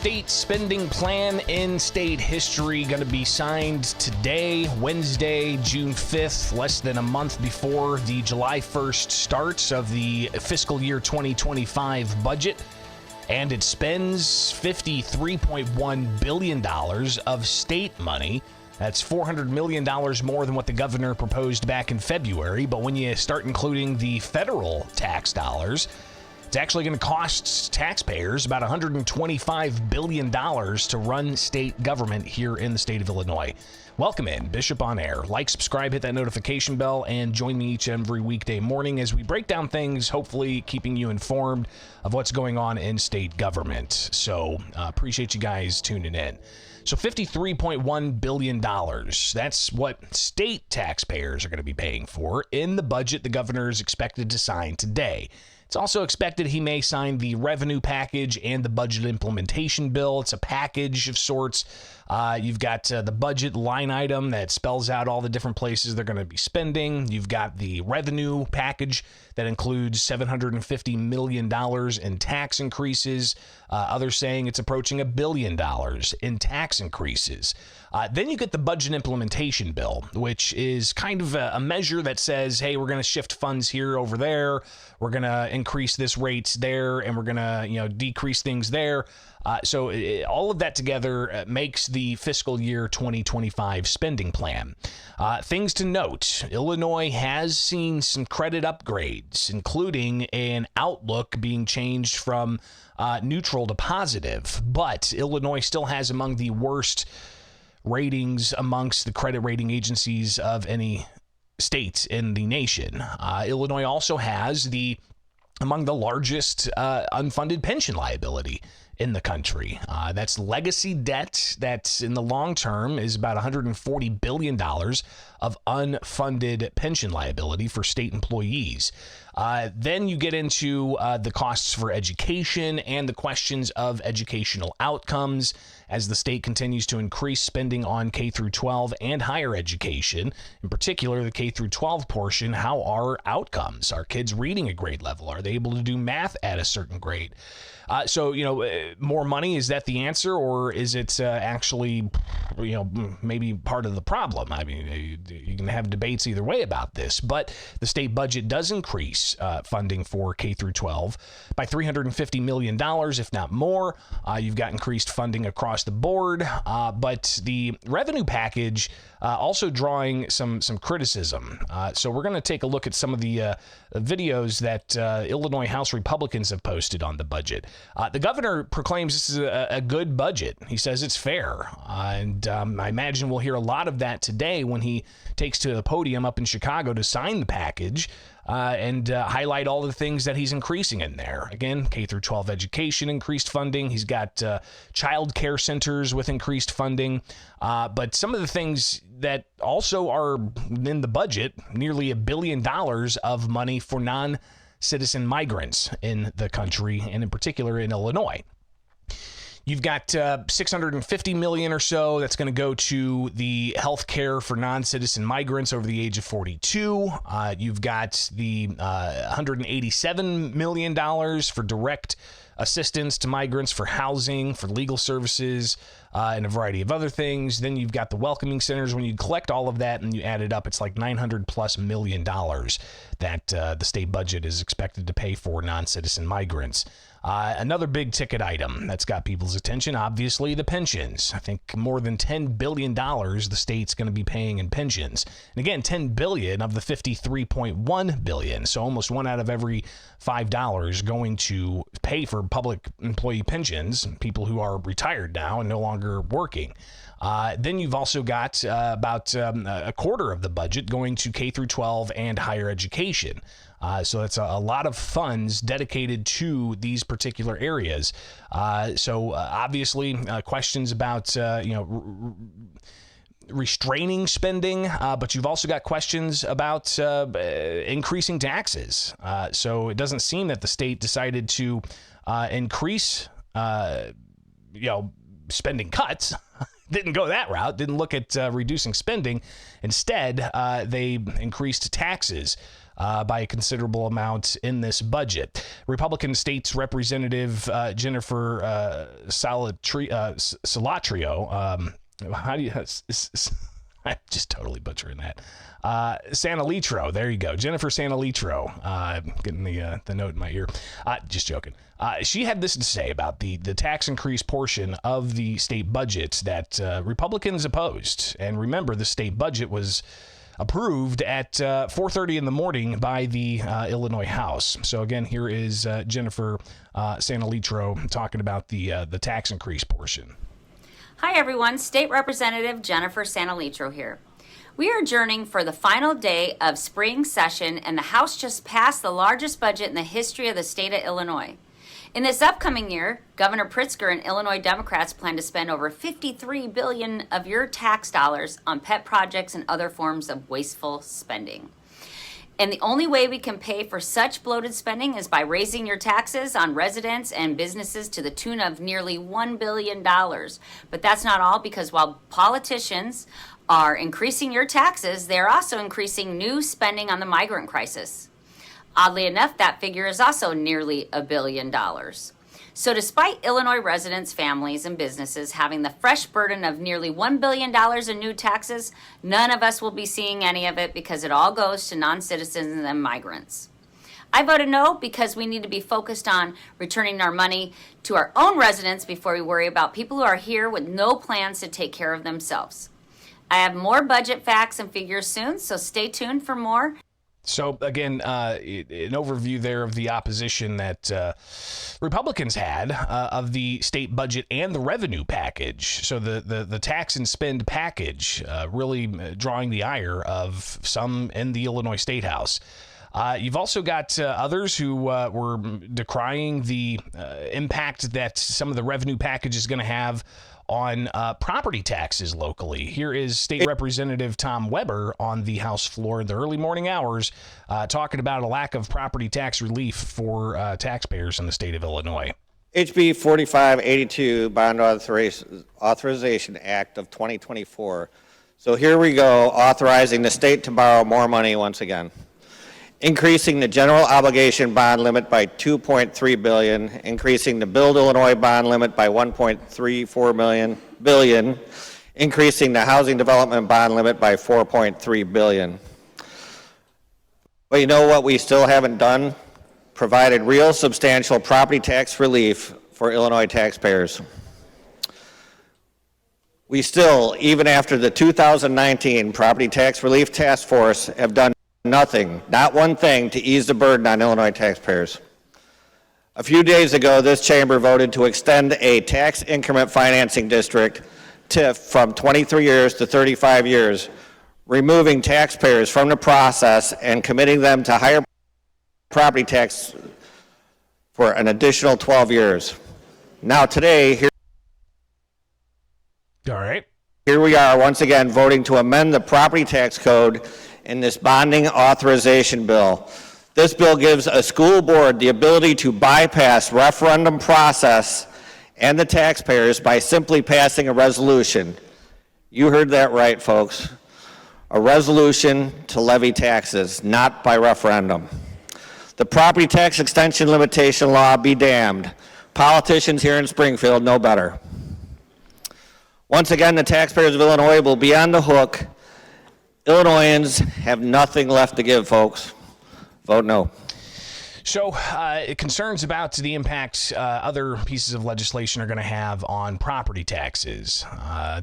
state spending plan in state history going to be signed today, Wednesday, June 5th, less than a month before the July 1st start of the fiscal year 2025 budget. And it spends $53.1 billion of state money. That's $400 million more than what the governor proposed back in February. But when you start including the federal tax dollars, it's actually going to cost taxpayers about $125 billion to run state government here in the state of Illinois. Welcome in, Bishop on Air. Like, subscribe, hit that notification bell, and join me each and every weekday morning as we break down things, hopefully keeping you informed of what's going on in state government. So appreciate you guys tuning in. So $53.1 billion, that's what state taxpayers are going to be paying for in the budget the governor is expected to sign today. It's also expected he may sign the revenue package and the budget implementation bill. It's a package of sorts. You've got the budget line item that spells out all the different places they're going to be spending. You've got the revenue package that includes $750 million in tax increases. Others saying it's approaching $1 billion in tax increases. Then you get the budget implementation bill, which is kind of a measure that says, hey, we're going to shift funds here over there. We're going to increase this rates there, and we're going to, decrease things there. So all of that together makes the fiscal year 2025 spending plan. Things to note, Illinois has seen some credit upgrades, including an outlook being changed from neutral to positive, but Illinois still has among the worst ratings amongst the credit rating agencies of any states in the nation. Illinois also has among the largest unfunded pension liability in the country. That's legacy debt that in the long term is about $140 billion of unfunded pension liability for state employees. Then you get into the costs for education and the questions of educational outcomes as the state continues to increase spending on K through 12 and higher education, in particular the K through 12 portion. How are outcomes? Are kids reading a grade level? Are they able to do math at a certain grade? So more money, is that the answer, or is it actually, maybe part of the problem? I mean, you can have debates either way about this, but the state budget does increase funding for K through 12 by $350 million, if not more. You've got increased funding across the board, but the revenue package also drawing some criticism. So we're going to take a look at some of the videos that Illinois House Republicans have posted on the budget. The governor proclaims this is a good budget. He says it's fair. And I imagine we'll hear a lot of that today when he takes to the podium up in Chicago to sign the package and highlight all the things that he's increasing in there. Again, K through 12 education, increased funding. He's got child care centers with increased funding. But some of the things that also are in the budget, nearly $1 billion of money for non-citizen migrants in the country, and in particular in Illinois. You've got $650 million or so that's going to go to the health care for non-citizen migrants over the age of 42. You've got the $187 million for direct assistance to migrants for housing, for legal services, and a variety of other things. Then you've got the welcoming centers. When you collect all of that and you add it up, it's like $900+ million that the state budget is expected to pay for non-citizen migrants. Another big ticket item that's got people's attention, obviously, the pensions. I think more than $10 billion the state's going to be paying in pensions. And again, $10 billion of the $53.1 billion. So almost one out of every $5 going to pay for public employee pensions, people who are retired now and no longer working. Then you've also got about a quarter of the budget going to K through 12 and higher education. So that's a lot of funds dedicated to these particular areas. So obviously questions about, restraining spending, but you've also got questions about increasing taxes. So it doesn't seem that the state decided to increase, spending cuts. didn't go that route, didn't look at reducing spending. Instead, they increased taxes by a considerable amount in this budget. Republican States Representative Jennifer Salatrio, how do you... I'm just totally butchering that. Sanalitro, there you go. Jennifer Sanalitro, getting the note in my ear. Just joking. She had this to say about the tax increase portion of the state budget that Republicans opposed. And remember, the state budget was approved at 4:30 in the morning by the Illinois House. So again, here is Jennifer Sanalitro talking about the tax increase portion. Hi everyone, State Representative Jennifer Sanalitro here. We are adjourning for the final day of spring session, and the House just passed the largest budget in the history of the state of Illinois. In this upcoming year, Governor Pritzker and Illinois Democrats plan to spend over $53 billion of your tax dollars on pet projects and other forms of wasteful spending. And the only way we can pay for such bloated spending is by raising your taxes on residents and businesses to the tune of nearly $1 billion. But that's not all, because while politicians are increasing your taxes, they're also increasing new spending on the migrant crisis. Oddly enough, that figure is also nearly $1 billion. So despite Illinois residents, families, and businesses having the fresh burden of nearly $1 billion in new taxes, none of us will be seeing any of it because it all goes to non-citizens and migrants. I voted no because we need to be focused on returning our money to our own residents before we worry about people who are here with no plans to take care of themselves. I have more budget facts and figures soon, so stay tuned for more. So, again, an overview there of the opposition that Republicans had of the state budget and the revenue package. So the tax and spend package really drawing the ire of some in the Illinois State House. You've also got others who were decrying the impact that some of the revenue package is going to have on property taxes locally. Here is State Representative Tom Weber on the House floor in the early morning hours talking about a lack of property tax relief for taxpayers in the state of Illinois. HB 4582, Bond Authorization Act of 2024. So here we go, authorizing the state to borrow more money once again. Increasing the general obligation bond limit by $2.3 billion, increasing the Build Illinois bond limit by $1.34 billion, increasing the housing development bond limit by $4.3 billion. But you know what we still haven't done? Provided real substantial property tax relief for Illinois taxpayers. We still, even after the 2019 Property Tax Relief Task Force, have done nothing, not one thing, to ease the burden on Illinois taxpayers. A few days ago, this chamber voted to extend a tax increment financing district TIF from 23 years to 35 years, removing taxpayers from the process and committing them to higher property tax for an additional 12 years. Now today, here we are once again voting to amend the property tax code in this bonding authorization bill. This bill gives a school board the ability to bypass referendum process and the taxpayers by simply passing a resolution. You heard that right, folks. A resolution to levy taxes, not by referendum. The property tax extension limitation law be damned. Politicians here in Springfield know better. Once again, the taxpayers of Illinois will be on the hook. Illinoisans have nothing left to give, folks. Vote no. So concerns about the impact other pieces of legislation are going to have on property taxes.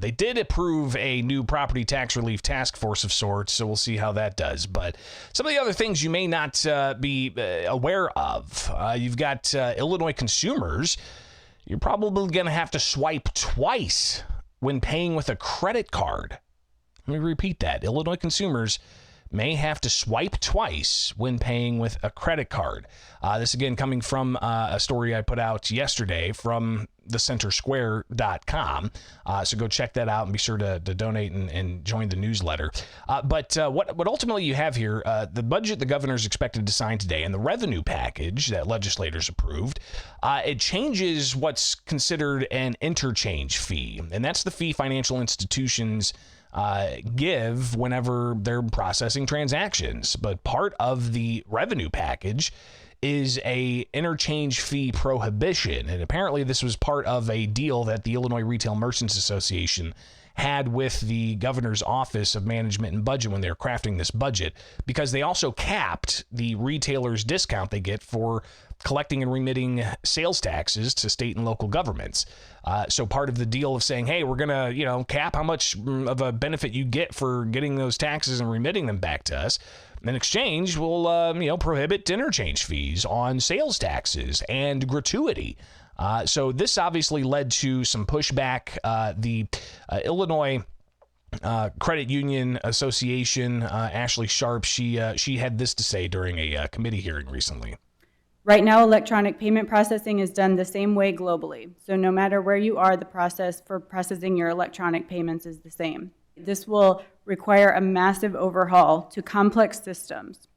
They did approve a new property tax relief task force of sorts, so we'll see how that does. But some of the other things you may not be aware of, you've got Illinois consumers. You're probably going to have to swipe twice when paying with a credit card. Let me repeat that. Illinois consumers may have to swipe twice when paying with a credit card. This again coming from a story I put out yesterday from thecentersquare.com. So go check that out and be sure to donate and join the newsletter. But what ultimately you have here, the budget the governor's expected to sign today and the revenue package that legislators approved, it changes what's considered an interchange fee. And that's the fee financial institutions give whenever they're processing transactions. But part of the revenue package is a interchange fee prohibition. And apparently this was part of a deal that the Illinois Retail Merchants Association had with the governor's office of management and budget when they were crafting this budget, because they also capped the retailers' discount they get for collecting and remitting sales taxes to state and local governments. So part of the deal of saying, hey, we're going to, cap how much of a benefit you get for getting those taxes and remitting them back to us. In exchange, we'll, prohibit interchange fees on sales taxes and gratuity. So this obviously led to some pushback. The Illinois Credit Union Association, Ashley Sharp, she had this to say during a committee hearing recently. Right now, electronic payment processing is done the same way globally. So no matter where you are, the process for processing your electronic payments is the same. This will require a massive overhaul to complex systems.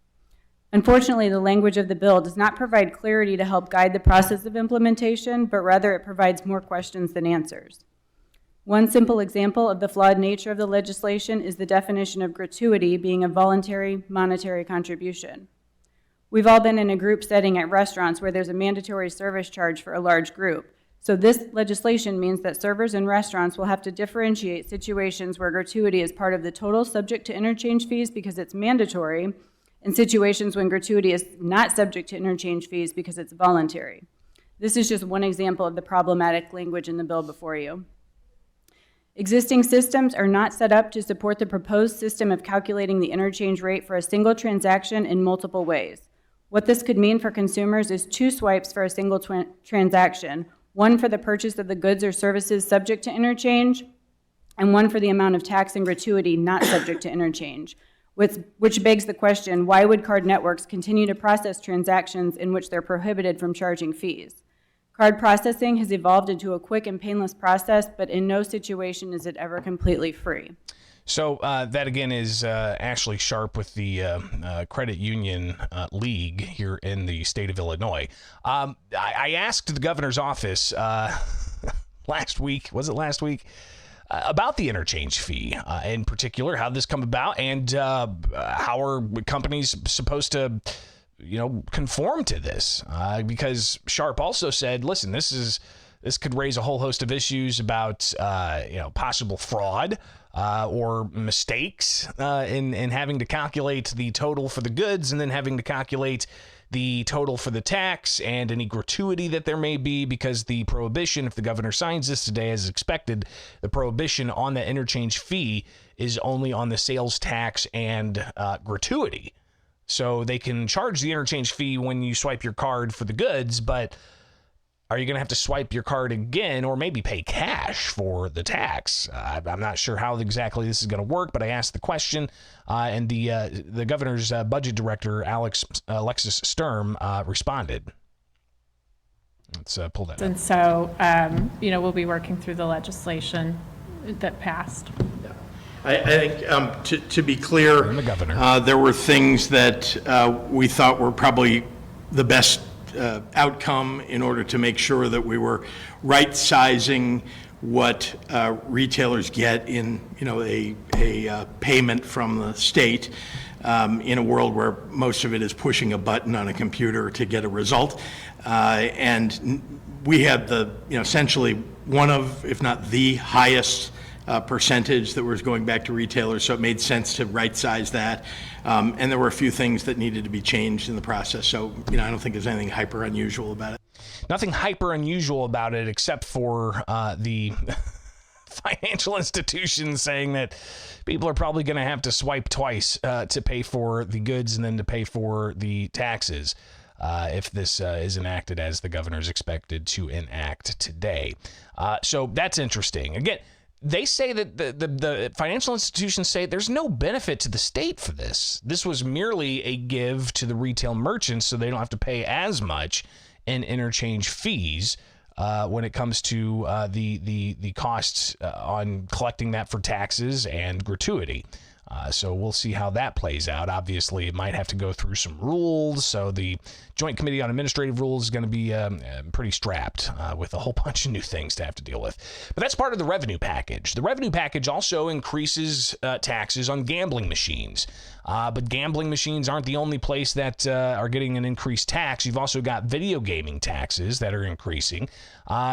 Unfortunately, the language of the bill does not provide clarity to help guide the process of implementation, but rather it provides more questions than answers. One simple example of the flawed nature of the legislation is the definition of gratuity being a voluntary monetary contribution. We've all been in a group setting at restaurants where there's a mandatory service charge for a large group. So this legislation means that servers in restaurants will have to differentiate situations where gratuity is part of the total subject to interchange fees because it's mandatory, and situations when gratuity is not subject to interchange fees because it's voluntary. This is just one example of the problematic language in the bill before you. Existing systems are not set up to support the proposed system of calculating the interchange rate for a single transaction in multiple ways. What this could mean for consumers is 2 swipes for a single transaction, one for the purchase of the goods or services subject to interchange, and one for the amount of tax and gratuity not subject to interchange, which begs the question, why would card networks continue to process transactions in which they're prohibited from charging fees? Card processing has evolved into a quick and painless process, but in no situation is it ever completely free. So that, again, is Ashley Sharp with the Credit Union League here in the state of Illinois. I asked the governor's office last week, about the interchange fee, in particular, how this come about, and how are companies supposed to, conform to this? Because Sharp also said, listen, this could raise a whole host of issues about, possible fraud or mistakes in having to calculate the total for the goods and then having to calculate the total for the tax and any gratuity that there may be, because the prohibition, if the governor signs this today as expected, the prohibition on the interchange fee is only on the sales tax and gratuity. So they can charge the interchange fee when you swipe your card for the goods, but are you going to have to swipe your card again or maybe pay cash for the tax? I'm not sure how exactly this is going to work, but I asked the question, and the governor's budget director, Alexis Sturm, responded. Let's pull that up. And so, we'll be working through the legislation that passed. Yeah. I think, to be clear, the governor. there were things that we thought were probably the best outcome in order to make sure that we were right-sizing what retailers get in, a payment from the state in a world where most of it is pushing a button on a computer to get a result. And we had essentially one of, if not the highest percentage that was going back to retailers, so it made sense to right-size that. And there were a few things that needed to be changed in the process. So, I don't think there's anything hyper unusual about it. Nothing hyper unusual about it, except for the financial institutions saying that people are probably going to have to swipe twice to pay for the goods and then to pay for the taxes if this is enacted as the governor's expected to enact today. So that's interesting. Again, they say that the financial institutions say there's no benefit to the state for this. This was merely a give to the retail merchants so they don't have to pay as much in interchange fees when it comes to the costs on collecting that for taxes and gratuity. So we'll see how that plays out. Obviously, it might have to go through some rules. So the Joint Committee on Administrative Rules is going to be pretty strapped with a whole bunch of new things to have to deal with. But that's part of the revenue package. The revenue package also increases taxes on gambling machines. But gambling machines aren't the only place that are getting an increased tax. You've also got video gaming taxes that are increasing.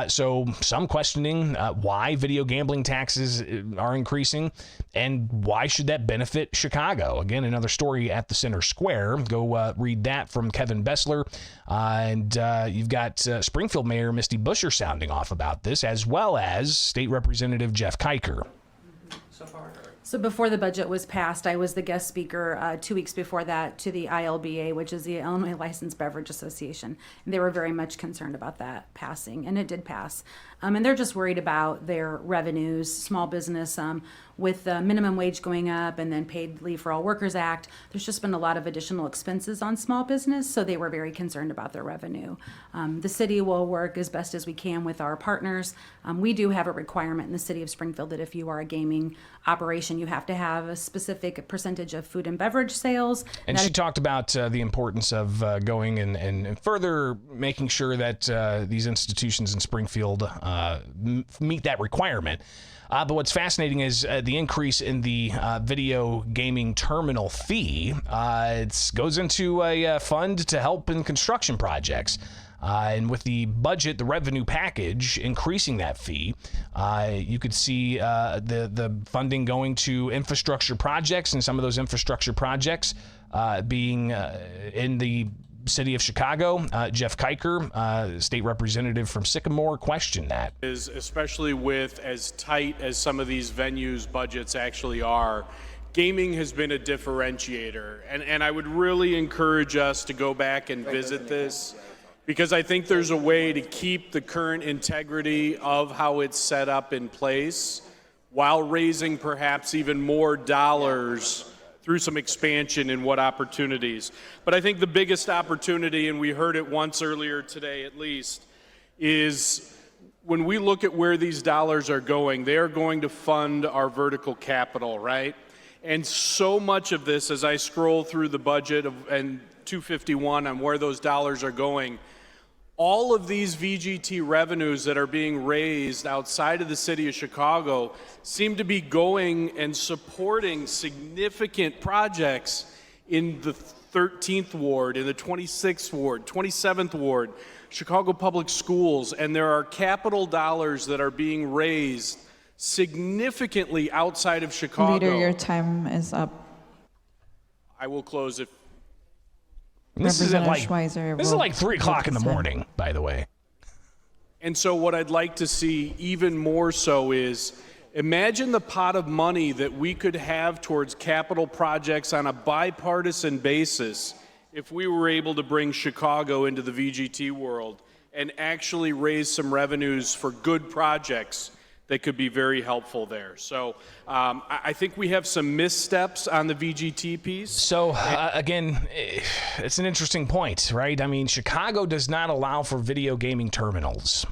So some questioning why video gambling taxes are increasing and why should that benefit Chicago. Again, another story at the Center Square. Go read that from Kevin Bessler. And you've got Springfield Mayor Misty Buscher sounding off about this, as well as State Representative Jeff Kiker. So before the budget was passed, I was the guest speaker 2 weeks before that to the ILBA, which is the Illinois Licensed Beverage Association. And they were very much concerned about that passing, and it did pass. And they're just worried about their revenues, small business, with the minimum wage going up and then Paid Leave for All Workers Act. There's just been a lot of additional expenses on small business, so they were very concerned about their revenue. The city will work as best as we can with our partners. We do have a requirement in the city of Springfield that if you are a gaming operation, you have to have a specific percentage of food and beverage sales. And she talked about the importance of going and further making sure that these institutions in Springfield meet that requirement. But what's fascinating is the increase in the video gaming terminal fee. It goes into a fund to help in construction projects. And with the budget, the revenue package, increasing that fee, you could see the funding going to infrastructure projects, and some of those infrastructure projects being in the city of Chicago. Jeff Kiker, state representative from Sycamore, questioned that. Especially with as tight as some of these venues' budgets actually are, gaming has been a differentiator. And I would really encourage us to go back and visit this, because I think there's a way to keep the current integrity of how it's set up in place while raising perhaps even more dollars through some expansion in what opportunities. But I think the biggest opportunity, and we heard it once earlier today at least, is when we look at where these dollars are going, they are going to fund our vertical capital, right? And so much of this, as I scroll through the budget and 251 on where those dollars are going, all of these VGT revenues that are being raised outside of the city of Chicago seem to be going and supporting significant projects in the 13th Ward, in the 26th Ward, 27th Ward, Chicago Public Schools, and there are capital dollars that are being raised significantly outside of Chicago. Leader, your time is up. I will close it. This is Schweizer like 3 o'clock in the morning, by the way. And so what I'd like to see even more so is, imagine the pot of money that we could have towards capital projects on a bipartisan basis if we were able to bring Chicago into the VGT world and actually raise some revenues for good projects that could be very helpful there. So I think we have some missteps on the VGT piece. So again, it's an interesting point, right? I mean, Chicago does not allow for video gaming terminals.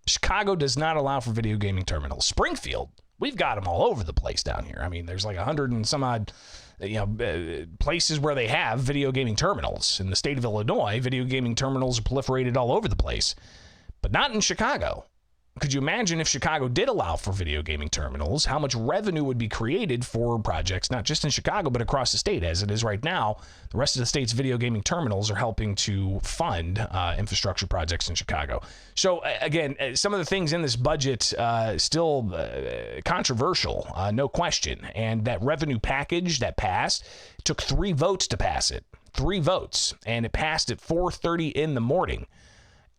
Chicago does not allow for video gaming terminals. Springfield, we've got them all over the place down here. I mean, there's like 100 and some odd places where they have video gaming terminals. In the state of Illinois, video gaming terminals are proliferated all over the place, but not in Chicago. Could you imagine if Chicago did allow for video gaming terminals, how much revenue would be created for projects, not just in Chicago, but across the state? As it is right now, the rest of the state's video gaming terminals are helping to fund infrastructure projects in Chicago. So again, some of the things in this budget still controversial, no question. And that revenue package that passed, it took 3 votes to pass it. 3 votes. And it passed at 4:30 in the morning.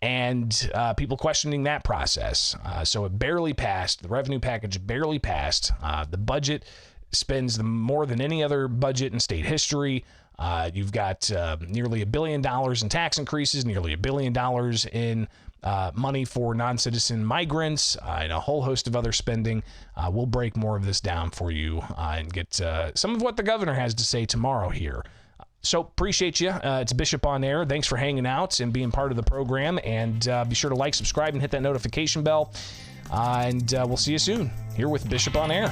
And people questioning that process. So it barely passed. The revenue package barely passed. The budget spends more than any other budget in state history. You've got nearly $1 billion in tax increases, nearly $1 billion in money for non-citizen migrants, and a whole host of other spending. We'll break more of this down for you and get some of what the governor has to say tomorrow here So appreciate you. It's Bishop on Air. Thanks for hanging out and being part of the program. And be sure to like, subscribe, and hit that notification bell. And we'll see you soon here with Bishop on Air.